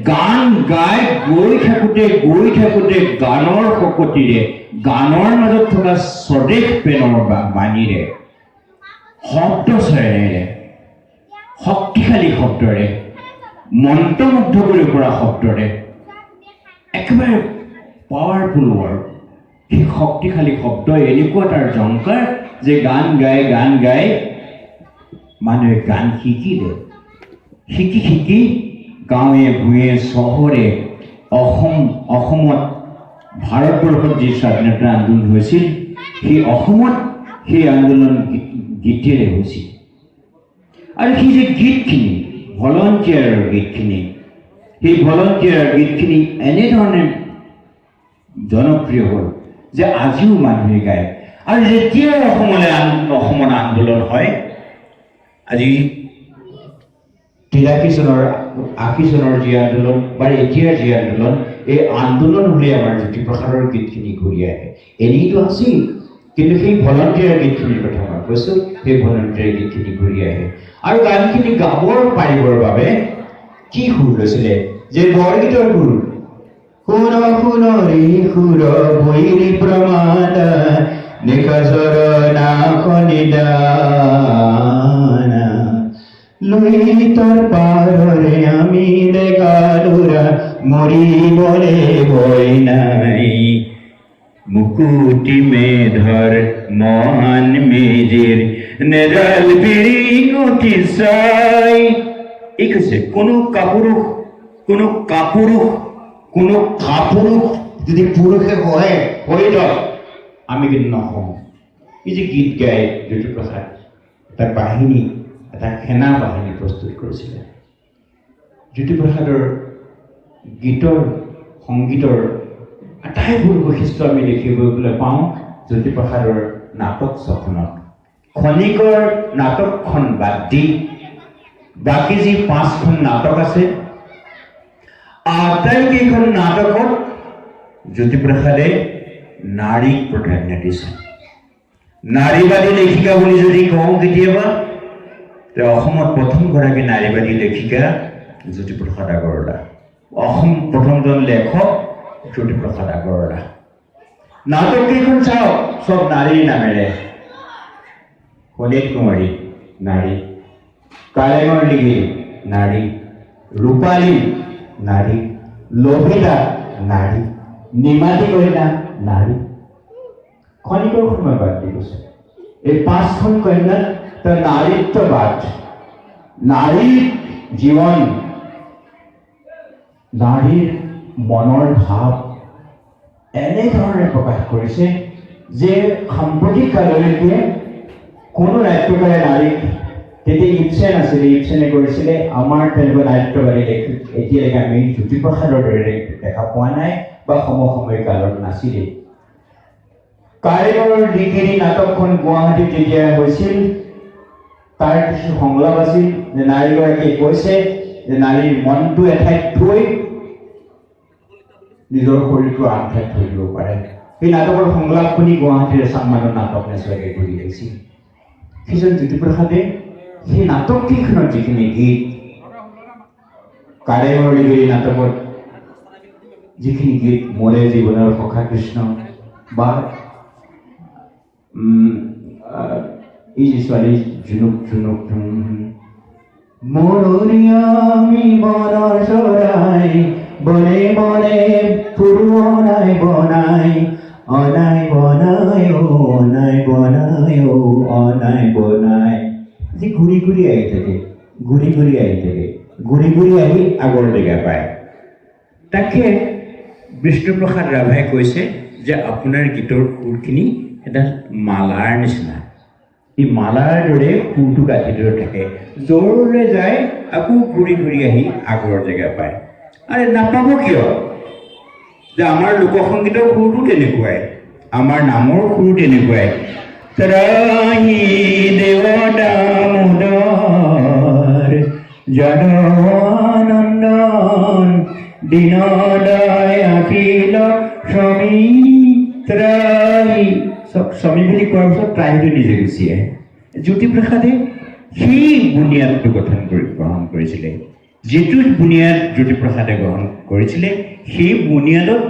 গান গাই গৈ থাকোঁতে গানৰ শকতিৰে গানৰ মাজত থকা স্বদেশ প্ৰেমৰ বাণীৰে শব্দ চয়নেৰে শক্তিশালী শব্দৰে মন্ত্ৰমুগ্ধ কৰি পৰা শব্দৰে একেবাৰে পাৱাৰফুল ৱৰ্ড সেই শক্তিশালী শব্দ এনেকুৱা তাৰ জংকাৰ যে গান গাই মানুহে গান শিকিলে শিকি গাঁৱে ভূঞে চহৰে অসমত ভাৰতবৰ্ষত যি স্বাধীনতা আন্দোলন হৈছিল সেই অসমত সেই আন্দোলন গীতেৰে হৈছিল আৰু সেই যে গীতখিনি ভলণ্টিয়াৰৰ গীতখিনি সেই ভলণ্টিয়াৰ গীতখিনি এনেধৰণে জনপ্ৰিয় হ'ল যে আজিও মানুহে গায়। আৰু যেতিয়া অসমত আন্দোলন হয়, আজি 83 চনৰ 80 চনৰ যি আন্দোলন বা এতিয়াৰ যি আন্দোলন, এই আন্দোলন হ'লে আমাৰ জ্যোতিপ্ৰসাদৰ গীতখিনি ঘূৰি আহে। এনেইতো আছিল, কিন্তু সেই ভলণ্টিয়াৰ গীতখিনিৰ কথা মই কৈছোঁ, সেই ভলণ্টিয়াৰ গীতখিনি ঘূৰি আহে। আৰু গানখিনি গাবৰ পাৰিবৰ বাবে কি সুৰ লৈছিলে, যে বৰগীতৰ সুৰ, শুন শুন ৰে সুৰ বৈৰী প্ৰমাণ নিকাচৰ নাশ নিদানা লুইতৰ পাৰৰে আমি ডেকালুৰা মৰিবলে ভয় নাই মুকুটি মেধৰ মহান মেজিৰ নেজাল বিৰিঙতি চাই। এই কৈছে কোনো কাপুৰুষ যদি পুৰুষে হয় লওক, আমি কিন্তু নহওঁ। এই যে গীত গাই জ্যোতিপ্ৰসাদ এটা বাহিনী, এটা সেনা বাহিনী প্ৰস্তুত কৰিছিলে। জ্যোতিপ্ৰসাদৰ গীতৰ সংগীতৰ আটাইবোৰ বৈশিষ্ট্য আমি দেখিবলৈ পাওঁ জ্যোতিপ্ৰসাদৰ নাটক ছখনত। খনিকৰ নাটকখন বাদ দি বাকী যি 5খন নাটক আছে, আটাইকেইখন নাটকত জ্যোতিপ্ৰসাদে নাৰীক প্ৰাধান্য দিছে। নাৰীবাদী লেখিকা বুলি যদি কওঁ কেতিয়াবা, অসমত প্ৰথমগৰাকী নাৰীবাদী লেখিকা জ্যোতিপ্ৰসাদ আগৰৱালা। অসম প্ৰথমজন লেখক জ্যোতিপ্ৰসাদ আগৰৱালা। নাটককেইখন চাওক, চব নাৰীৰ নামেৰে। শোণিত কুমাৰী নাৰী, কালেঙৰ লিগি নাৰী, ৰূপালী নাৰী, লভিতা নাৰী, নিমাতী কন্যা নাৰী। খনিকৰখন মই বাদ দি গৈছোঁ। এই 5খন কন্যাত তাৰ নাৰীত্ববাদ, নাৰীৰ জীৱন, নাৰীৰ মনৰ ভাৱ এনেধৰণে প্ৰকাশ কৰিছে যে সাম্প্ৰতিক কাললৈকে কোনো নাট্যকাৰে নাৰীক, তেতিয়া ইবচেন আছিলে, ইবচেনে কৰিছিলে, আমাৰ তেনেকুৱা নাট্যবাদী এতিয়ালৈকে আমি জ্যোতিপ্ৰসাদৰ দৰে দেখা পোৱা নাই বা সমসাময়িক কালত নাছিলেই। কাৰেঙৰ ডিগিৰি নাটকখন গুৱাহাটীত যেতিয়া হৈছিল, তাৰ কিছু সংলাপ আছিল যে নাৰীগৰাকীয়ে কৈছে যে নাৰীৰ মনটো এঠাইত থৈ নিজৰ শৰীৰটো আন ঠাইত থৈ দিব পাৰে। সেই নাটকৰ সংলাপ শুনি গুৱাহাটীৰ চামমানৰ নাটক নেচোৱাকৈ ঘূৰি আহিছিল। সেইজন জ্যোতিপ্ৰসাদে সেই নাটককেইখনৰ যিখিনি গীত, কাৰেঙৰ ডিগিৰি নাটকত যিখিনি গীত, মোৰে জীৱনৰ সখা কৃষ্ণ বা এই যে ছোৱালী জুনুক জুনুক মৰমীয়ামি বনৰ চৰাই বনে বনে ফুৰুৱনাই বনাই অনাই বনাই অনাই বনাই অনাই বনাই, যে ঘূৰি ঘূৰি আহি থাকে, ঘূৰি ঘূৰি আহি থাকে, ঘূৰি ঘূৰি আহি আগৰ জেগা পায়। তাকে বিষ্ণুপ্ৰসাদ ৰাভাই কৈছে যে আপোনাৰ গীতৰ সুৰখিনি এটা মালাৰ নিচিনা। এই মালাৰ দৰে সুৰটো গাঁঠি ধৰি থাকে, য'ৰলৈ যায় আকৌ ঘূৰি ঘূৰি আহি আগৰ জেগা পায়। আৰে নাপাব কিয়? যে আমাৰ লোকসংগীতৰ সুৰটো তেনেকুৱাই, আমাৰ নামৰ সুৰ তেনেকুৱাই। ত্ৰাহি দেৱ দামোদৰ জননন্দন দীনদয় আখিল স্বামী ত্ৰাহি। স্বামী বুলি কোৱাৰ পিছত ত্ৰাহিটো নিজে গুচি আহে। জ্যোতিপ্ৰসাদে সেই বুনিয়াদটো গ্ৰহণ কৰিছিলে। যিটো বুনিয়াদ জ্যোতিপ্ৰসাদে গ্ৰহণ কৰিছিলে, সেই বুনিয়াদত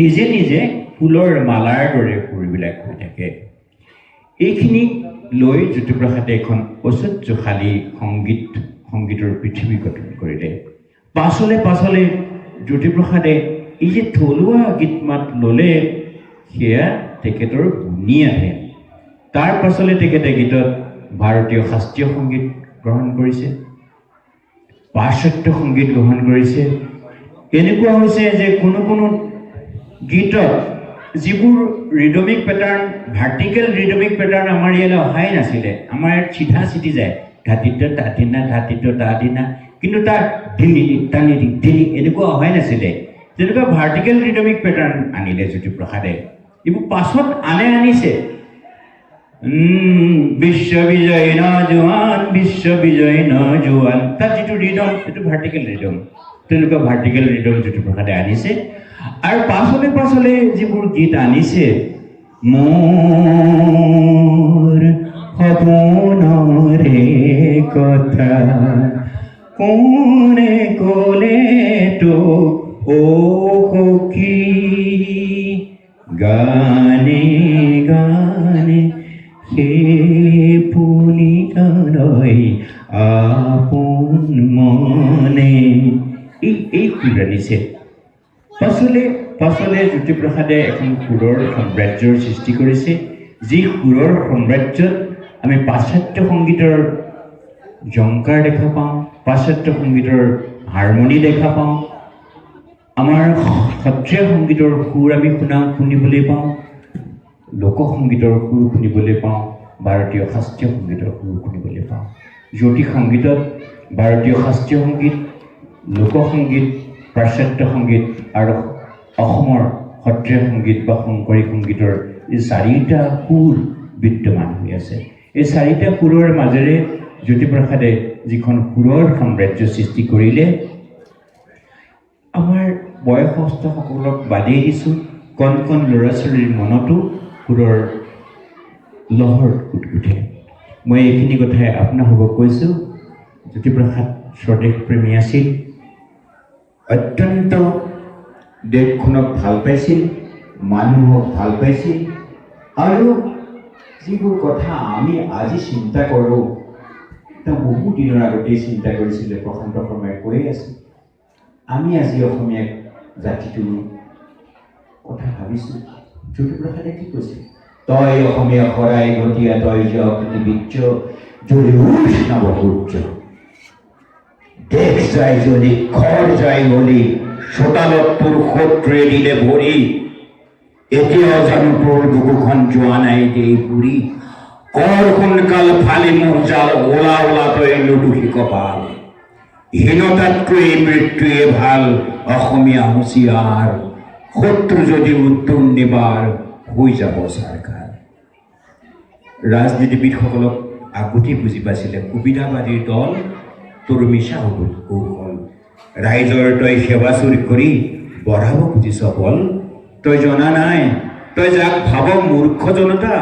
নিজে নিজে ফুলৰ মালাৰ দৰে সুৰবিলাক হৈ থাকে। এইখিনি লৈ জ্যোতিপ্ৰসাদে এখন ঐশ্বৰ্যশালী সংগীতৰ পৃথিৱী গঠন কৰিলে। পাছলে জ্যোতিপ্ৰসাদে এই যে থলুৱা গীত মাত ল'লে, সেয়া তেখেতৰ বুনিয়াদহে। তাৰ পাছলৈ তেখেতে গীতত ভাৰতীয় শাস্ত্ৰীয় সংগীত গ্ৰহণ কৰিছে, পাশ্চাত্য সংগীত গ্ৰহণ কৰিছে। এনেকুৱা হৈছে যে কোনো গীতত যিবোৰ rhythmic pattern, vertical rhythmic pattern আমাৰ ইয়ালৈ অহাই নাছিলে, আমাৰ ইয়াত চিধা চিধি যায়, ধাতিত তাদিনা ধাতিত তাদিনা, কিন্তু তাত ধিলি টানি ধিলি এনেকুৱা অহাই নাছিলে তেনেকুৱা ভাৰ্টিকেল ৰিদমিক পেটাৰ্ণ আনিলে জ্যোতিপ্ৰসাদে এইবোৰ পাছত আনিছে বিশ্ববিজয় ন জোৱান তাত যিটো ৰিদম সেইটো ভাৰ্টিকেল ৰিদম তেনেকুৱা ভাৰ্টিকেল ৰিদম জ্যোতিপ্ৰসাদে আনিছে আৰু পাছলে যিবোৰ গীত আনিছে মোৰ সপোনৰে কথা কোনে ক'লে তো ও সখী গানে গানে সেই পুনিতানৈ আপোন মনে এই সুৰ আনিছে পাছলে জ্যোতিপ্ৰসাদে এখন সুৰৰ সাম্ৰাজ্যৰ সৃষ্টি কৰিছে যি সুৰৰ সাম্ৰাজ্যত আমি পাশ্চাত্য সংগীতৰ জংকাৰ দেখা পাওঁ পাশ্চাত্য সংগীতৰ হাৰমনি দেখা পাওঁ আমাৰ সত্ৰীয়া সংগীতৰ সুৰ আমি শুনিবলৈ পাওঁ লোকসংগীতৰ সুৰ শুনিবলৈ পাওঁ ভাৰতীয় শাস্ত্ৰীয় সংগীতৰ সুৰ শুনিবলৈ পাওঁ জ্যোতিষ সংগীতত ভাৰতীয় শাস্ত্ৰীয় সংগীত লোকসংগীত পাশ্চাত্য সংগীত আৰু অসমৰ সত্ৰীয়া সংগীত বা শংকৰী সংগীতৰ এই চাৰিটা সুৰ বিদ্যমান হৈ আছে এই চাৰিটা সুৰৰ মাজেৰে জ্যোতিপ্ৰসাদে যিখন সুৰৰ সাম্ৰাজ্য সৃষ্টি কৰিলে আমাৰ বয়সস্থসকলক বাদেই দিছোঁ কণ কণ ল'ৰা ছোৱালীৰ মনতো সুৰৰ লহৰ উঠে মই এইখিনি কথাই আপোনালোকক কৈছোঁ জ্যোতিপ্ৰসাদ স্বদেশপ্ৰেমী আছিল অত্যন্ত দেশখনক ভাল পাইছিল মানুহক ভাল পাইছিল আৰু যিবোৰ কথা আমি আজি চিন্তা কৰোঁ তেওঁ বহু দিনৰ আগতেই চিন্তা কৰিছিলে প্ৰশান্ত শৰ্মাই কৈ আছে আমি আজি অসমীয়া জাতিটোৰ কথা ভাবিছোঁ জ্যোতিপ্ৰসাদে কি কৈছে তই অসমীয়া শৰাই ঘটীয়া তই যক নিবিচ্ছ যদি উঠ নৱসূৰ্য দেশ যায় যদি ঘৰ যায় গলি চোতালত তোৰ শত্ৰুৱে দিলে ভৰি এতিয়াও জানো তোৰ বুকুখন যোৱা নাই দেই ঘূৰি কৰ সোনকাল ফালি মোৰ জাল ওলা ওলা তই নুদুষি কপাল হীনতাতকৈ মৃত্যুৱে ভাল অসমীয়া হুঁচিয়াৰ শত্ৰু যদি উত্তৰ নিবাৰ হৈ যাব চৰকাৰ ৰাজনীতিবিদসকলক আগতেই বুজি পাইছিলে সুবিধাবাদীৰ দল তোৰ মিছা কৌশল ৰাইজৰ তই সেৱা চুৰি কৰি বঢ়াব খুজিছ বল তই জনা নাই তই যাক ভাব মূৰ্খ জনতা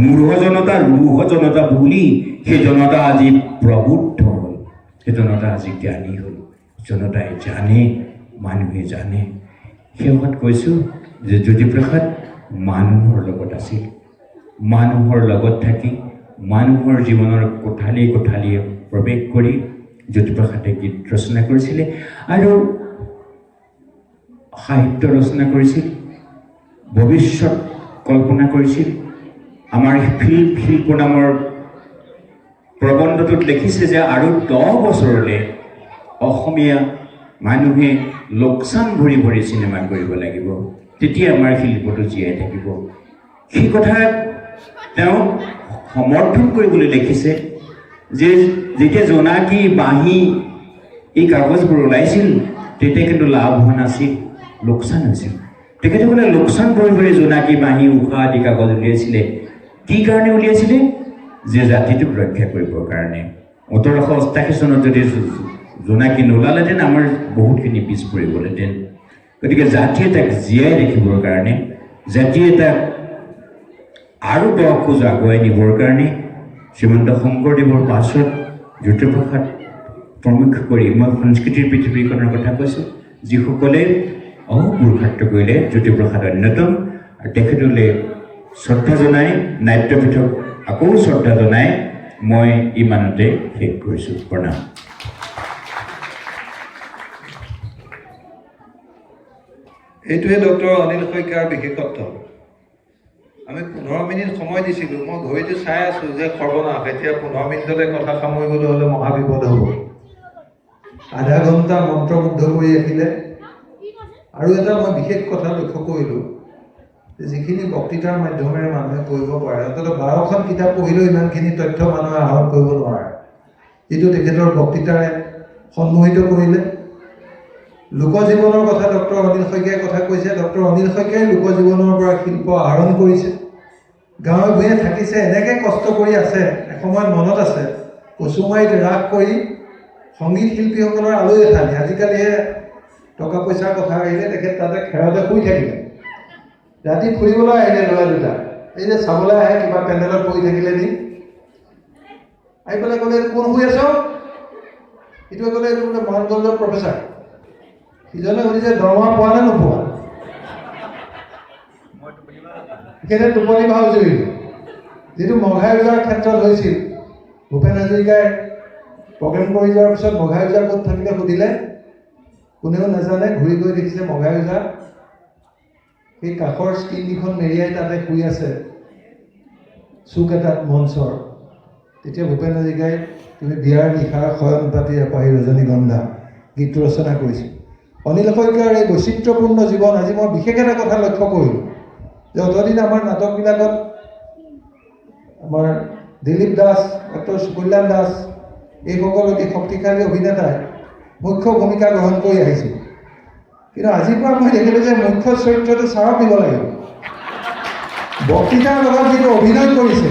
ৰুহ জনতা বুলি সেই জনতা আজি প্ৰবুদ্ধ হ'ল সেই জনতা আজি জ্ঞানী হ'ল জনতাই জানে মানুহে জানে শেষত কৈছোঁ যে জ্যোতিপ্ৰসাদ মানুহৰ লগত আছিল মানুহৰ লগত থাকি মানুহৰ জীৱনৰ কোঠালীয়ে কোঠালীয়ে প্ৰৱেশ কৰি জ্যোতিপ্ৰসাদে গীত ৰচনা কৰিছিলে আৰু সাহিত্য ৰচনা কৰিছিল ভৱিষ্যত কল্পনা কৰিছিল আমাৰ শিল্প নামৰ প্ৰবন্ধটোত লিখিছে যে আৰু 10 বছৰলৈ অসমীয়া মানুহে লোকচান ভৰি ভৰি চিনেমা কৰিব লাগিব তেতিয়া আমাৰ শিল্পটো জীয়াই থাকিব সেই কথা তেওঁ সমৰ্থন কৰিবলৈ লিখিছে যে যেতিয়া জোনাকী বাঁহী এই কাগজবোৰ ওলাইছিল তেতিয়া কিন্তু লাভ হোৱা নাছিল লোকচান হৈছিল তেখেতসকলে লোকচান ভৰি ভৰি জোনাকী বাঁহী উষা আদি কাগজ উলিয়াইছিলে কি কাৰণে উলিয়াইছিলে যে জাতিটোক ৰক্ষা কৰিবৰ কাৰণে 1888 চনত যদি জোনাকী নোলালেহেঁতেন আমাৰ বহুতখিনি পিছ পৰিবহেঁতেন গতিকে জাতি এটাক জীয়াই ৰাখিবৰ কাৰণে জাতি এটাক আৰু 10 খোজ আগুৱাই নিবৰ কাৰণে শ্ৰীমন্ত শংকৰদেৱৰ পাছত জ্যোতিপ্ৰসাদ প্ৰমুখ কৰি মই সংস্কৃতিৰ পৃথিৱীখনৰ কথা কৈছোঁ যিসকলে পুৰুষাৰ্থ কৰিলে জ্যোতিপ্ৰসাদ অন্যতম আৰু তেখেতলৈ শ্ৰদ্ধা জনাই নাট্যপীঠক আকৌ শ্ৰদ্ধা জনাই মই ইমানতে শেষ কৰিছোঁ প্ৰণাম এইটোৱে ডক্টৰ অনিল শইকীয়াৰ বিশেষত্ব আমি 15 মিনিট সময় দিছিলোঁ মই ঘড়ীটো চাই আছোঁ যে সৰ্বনাশ এতিয়া 15 মিনিটতে কথা সামৰিবলৈ হ'লে মহাবিপদ হ'ব আধা ঘণ্টা মন্ত্ৰমুগ্ধ কৰি ৰাখিলে আৰু এটা মই বিশেষ কথা লক্ষ্য কৰিলোঁ যে যিখিনি বক্তৃতাৰ মাধ্যমেৰে মানুহে কৰিব পাৰে অন্ততঃ 12খন কিতাপ পঢ়িলেও ইমানখিনি তথ্য মানুহে আহৰণ কৰিব নোৱাৰে যিটো তেখেতৰ বক্তৃতাৰে সন্মোহিত কৰিলে। লোকজীৱনৰ কথা ডক্টৰ অনিল শইকীয়াই কথা কৈছে। ডক্টৰ অনিল শইকীয়াই লোকজীৱনৰ পৰা শিল্প আহৰণ কৰিছে, গাঁৱে ভূঞে থাকিছে, এনেকৈ কষ্ট কৰি আছে। এসময়ত মনত আছে কচুমাৰীত ৰাস কৰি সংগীত শিল্পীসকলৰ আলহী এঠানি। আজিকালিহে টকা পইচাৰ কথা আহিলে তেখেত তাতে খেৰতে শুই থাকিলে। ৰাতি ফুৰিবলৈ আহিলে ল'ৰা দুটা, এই যে চাবলৈ আহে কিবা পেণ্ডেলত পৰি থাকিলে নি, আহি পেলাই ক'লে কোন শুই আছ? ইটোৱে ক'লে এইটো বোলে মহানগঞ্জৰ প্ৰফেচাৰ। সিজনে সুধিছে দৰমহা পোৱা নে নোপোৱা? সেইখিনি টোপনি ভাও জুৰিলে। যিটো মঘাই ওজাৰ ক্ষেত্ৰত হৈছিল, ভূপেন হাজৰিকাই প্ৰগ্ৰেম কৰি যোৱাৰ পিছত মঘাই ওজা ক'ত থাকিলে সুধিলে, কোনেও নাজানে। ঘূৰি গৈ দেখিছে মঘাই ওজা সেই কাষৰ স্ক্ৰীনকেইখন মেৰিয়াই তাতে শুই আছে চুক এটাত মঞ্চৰ। তেতিয়া ভূপেন হাজৰিকাই তুমি বিয়াৰ নিশাৰ শয়ন পাতি এপাহি ৰজনীগন্ধা গীতটো ৰচনা কৰিছিল। অনিল শইকীয়াৰ এই বৈচিত্ৰ্যপূৰ্ণ জীৱন, আজি মই বিশেষ এটা কথা লক্ষ্য কৰিলোঁ যে অতদিন আমাৰ নাটকবিলাকত আমাৰ দিলীপ দাস, ডক্টৰ কল্যাণ দাস এইসকল অতি শক্তিশালী অভিনেতাই মুখ্য ভূমিকা গ্ৰহণ কৰি আহিছিল। কিন্তু আজিৰ পৰা মই দেখিলোঁ যে মুখ্য চৰিত্ৰটো ছাৰক দিব লাগিব। বক্তৃতাৰ লগত যিটো অভিনয় কৰিছে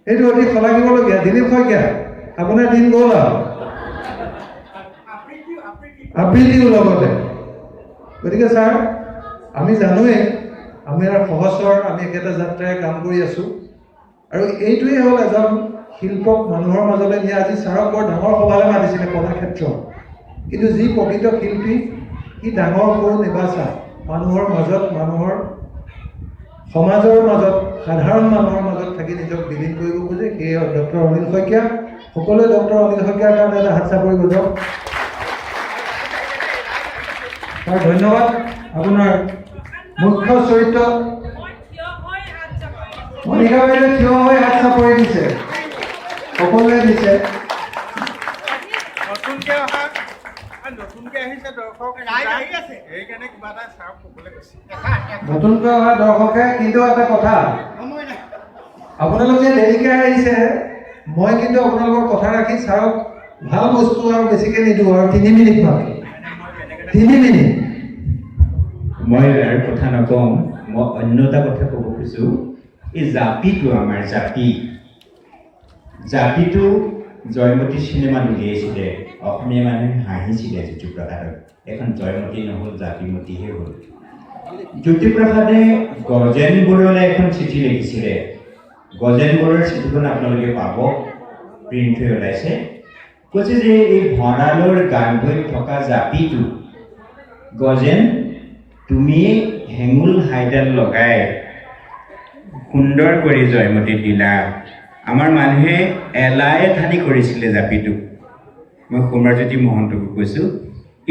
সেইটো অতি শলাগিবলগীয়া। দিলীপ শইকীয়া, আপোনাৰ দিন গ'ল আৰু আবৃত্তিও লগতে। গতিকে ছাৰ, আমি জানোৱেই আমি সহস্ৰৰ আমি একেটা যাত্ৰাৰে কাম কৰি আছোঁ, আৰু এইটোৱেই হ'ল এজন শিল্পক মানুহৰ মাজলৈ নিয়ে। আজি ছাৰক বৰ ডাঙৰ সভালৈ মাতিছিলে কলাক্ষেত্ৰত, কিন্তু যি প্ৰকৃত শিল্পী সি ডাঙৰ সৰু নিবাচা মানুহৰ মাজত, মানুহৰ সমাজৰ মাজত, সাধাৰণ মানুহৰ মাজত থাকি নিজক বিলীন কৰিব খোজে। সেয়ে ডক্টৰ অনিল শইকীয়া। সকলোৱে ডক্টৰ অনিল শইকীয়াৰ কাৰণে এটা হাত চাপৰি বজাওক। তাৰ ধন্যবাদ। আপোনাৰ মুখ্য চৰিত্ৰ মণিকা বাইদেৱে থিয় হৈ হাত চাপৰি দিছে, সকলোৱে দিছে। নতুনকৈ অহা দৰ্শকে কিন্তু এটা কথা, আপোনালোক যে দেৰিকৈ আহিছে, মই কিন্তু আপোনালোকৰ কথা ৰাখি ছাৰক ভাল বস্তু আৰু বেছিকৈ নিদিওঁ, আৰু 3 মিনিট মাত্ৰ, 3 মিনিট। মই আৰু কথা নকওঁ, মই অন্য এটা কথা ক'ব খুজিছোঁ। এই জাপিটো, আমাৰ জাপিটো জয়মতী চিনেমাত উলিয়াইছিলে, অসমীয়া মানুহে হাঁহিছিলে জ্যোতিপ্ৰসাদত। এখন জয়মতী নহ'ল, জাপিমতীহে হ'ল। জ্যোতিপ্ৰসাদে গজেন বৰুৱালৈ এখন চিঠি লিখিছিলে। গজেন বৰুৱাৰ চিঠিখন আপোনালোকে পাব, প্ৰিণ্ট হৈ ওলাইছে। কৈছে যে এই ভঁৰালৰ গান্ধৈত থকা জাপিটো, গজেন তুমি হেঙুল হাইডাল লগাই সুন্দৰ কৰি জয়মতীক দিলা। আমাৰ মানুহে এলাই ঠানি কৰিছিলে জাপিটোক। মই সৌম্যজ্যোতি মহন্তকো কৈছোঁ,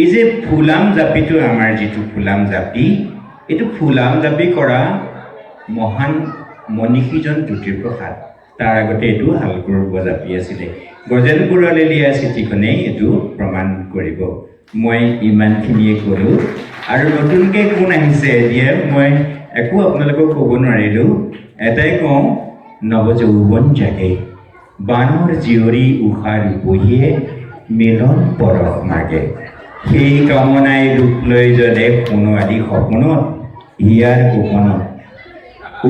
এই যে ফুলাম জাপিটো, আমাৰ যিটো ফুলাম জাপি, এইটো ফুলাম জাপি কৰা মহান মনীষীজন জ্যোতিপ্ৰসাদ। তাৰ আগতে এইটো হালকুৰুব জাপি আছিলে। গজেন বৰুৱালৈ দিয়া চিঠিখনেই এইটো প্ৰমাণ কৰিব। মই ইমানখিনিয়ে ক'লোঁ। আৰু নতুনকৈ কোন আহিছে এতিয়া মই একো আপোনালোকক ক'ব নোৱাৰিলোঁ। এটাই কওঁ, নৱযৌৱন জাগে, বানৰ জীয়ৰী উষা ৰূপহীয়ে মিলন পৰশ মাগে। সেই কামনাই ৰূপ লৈ জলে সোণোৱালী সপোনত, হিয়াৰ গোপনত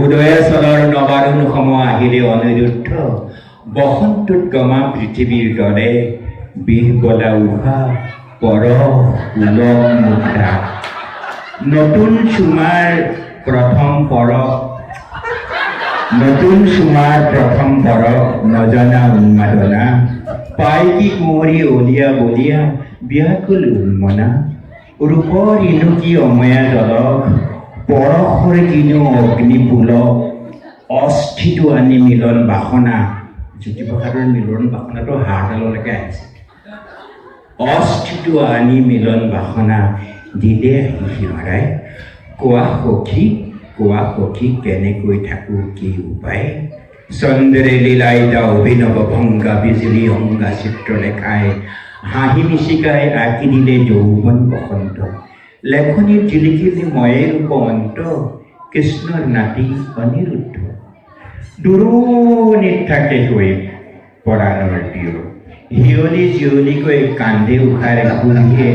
উদয়াচলৰ নবাৰুণ সম আহিলে অনিৰুদ্ধ, বসন্তত গমা পৃথিৱীৰ দলে, বিষ বলা উষা পৰশ উলম মুদ্ৰা। নতুন চুমাৰ প্ৰথম পৰশ, নজনা উন্মাদনা, পাই কি কুঁৱৰী অলিয়া বলিয়া, ব্যাকুল উন্মনা। ৰূপৰ ইনু কি অময়া জলক, পৰশৰ কিনো অগ্নিপুলক, অস্থিতো আনি মিলন বাসনা। জ্যোতিপ্ৰসাদৰ মিলন বাসনাটো হাড়ডাললৈকে আহিছে। অস্থিতো আনি মিলন বাসনা, দিলে শিহৰাই। কোৱা সখী কেনেকৈ থাকোঁ কি উপায়, চন্দ্ৰে লীলাইতা অভিনৱ ভংগা, বিজুলী অংগা চিত্ৰ লেখাই, হাঁহি মিচিকাই আঁকি দিলে যৌৱন বসন্ত। লেখনিৰ জিলিকিলি ময়ে ৰূপ অন্ত, কৃষ্ণৰ নাতি অনিৰুদ্ধ। দূৰণিত থাকে হৈ পৰাণৰ প্ৰিয়, হিয়লি জিয়লিকৈ কান্দে উশাৰ বুঢ়ীয়ে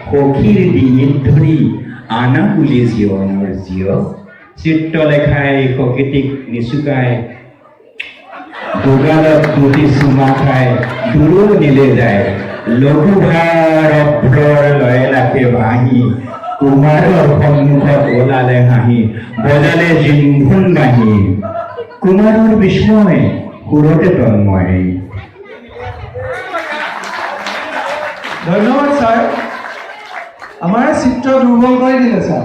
সখীৰ ডিঙিত ধৰি আনা বুলি জীৱনৰ জীয় চিত্ৰলেখাই সকেতিক নিচুকাই দুগালত দুটি চুমা খাই দূৰ নিলে যায় লঘুভাৰ অপ্ৰৰ লয়ে লাখে ভাঙি কুমাৰৰ সন্মুখত ওলালে হাঁহি বজালে জিম্ভুন বাঁহী কুমাৰৰ বিস্ময় সুৰতে তন্ময় ধন্যবাদ ছাৰ আমাৰ চিত্ৰ দুৰ্বল কৰি দিলে ছাৰ